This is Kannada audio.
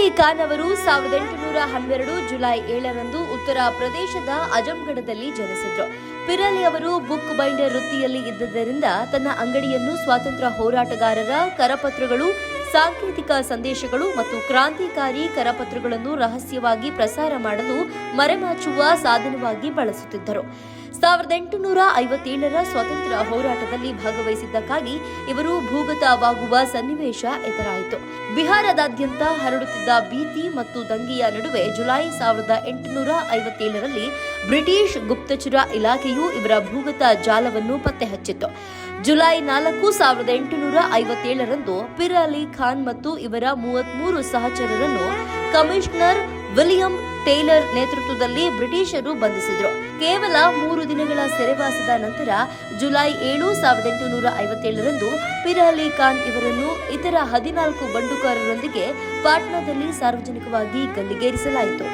ಅಲಿ ಖಾನ್ ಅವರು 1812 ಜುಲೈ 7ರಂದು ಉತ್ತರ ಪ್ರದೇಶದ ಅಜಂಗಢದಲ್ಲಿ ಜನಿಸಿದ್ರು. ಪಿರ್ ಅಲಿ ಅವರು ಬುಕ್ ಬೈಂಡರ್ ವೃತ್ತಿಯಲ್ಲಿ ಇದ್ದುದರಿಂದ ತನ್ನ ಅಂಗಡಿಯನ್ನು ಸ್ವಾತಂತ್ರ್ಯ ಹೋರಾಟಗಾರರ ಕರಪತ್ರಗಳು, ಸಾಂಕೇತಿಕ ಸಂದೇಶಗಳು ಮತ್ತು ಕ್ರಾಂತಿಕಾರಿ ಕರಪತ್ರಗಳನ್ನು ರಹಸ್ಯವಾಗಿ ಪ್ರಸಾರ ಮಾಡಲು ಮರೆಮಾಚುವ ಸಾಧನವಾಗಿ ಬಳಸುತ್ತಿದ್ದರು. 1857ರ ಸ್ವಾತಂತ್ರ್ಯ ಹೋರಾಟದಲ್ಲಿ ಭಾಗವಹಿಸಿದ್ದಕ್ಕಾಗಿ ಇವರು ಭೂಗತವಾಗುವ ಸನ್ನಿವೇಶ ಎದುರಾಯಿತು. ಬಿಹಾರದಾದ್ಯಂತ ಹರಡುತ್ತಿದ್ದ ಭೀತಿ ಮತ್ತು ದಂಗೆಯ ನಡುವೆ ಜುಲೈ 1857ರಲ್ಲಿ ಬ್ರಿಟಿಷ್ ಗುಪ್ತಚರ ಇಲಾಖೆಯು ಇವರ ಭೂಗತ ಜಾಲವನ್ನು ಪತ್ತೆ ಹಚ್ಚಿತು. ಜುಲೈ 4, 1857ರಂದು ಪಿರ್ ಅಲಿ ಖಾನ್ ಮತ್ತು ಇವರ 33 ಸಹಚರರನ್ನು ಕಮಿಷನರ್ ವಿಲಿಯಂ ಟೇಲರ್ ನೇತೃತ್ವದಲ್ಲಿ ಬ್ರಿಟಿಷರು ಬಂಧಿಸಿದರು. ಕೇವಲ 3 ದಿನಗಳ ಸೆರೆವಾಸದ ನಂತರ ಜುಲೈ 7, 1857ರಂದು ಪಿರ್ ಅಲಿ ಖಾನ್ ಇವರನ್ನು ಇತರ 14 ಬಂಡುಕಾರರೊಂದಿಗೆ ಪಾಟ್ನಾದಲ್ಲಿ ಸಾರ್ವಜನಿಕವಾಗಿ ಗಲ್ಲಿಗೇರಿಸಲಾಯಿತು.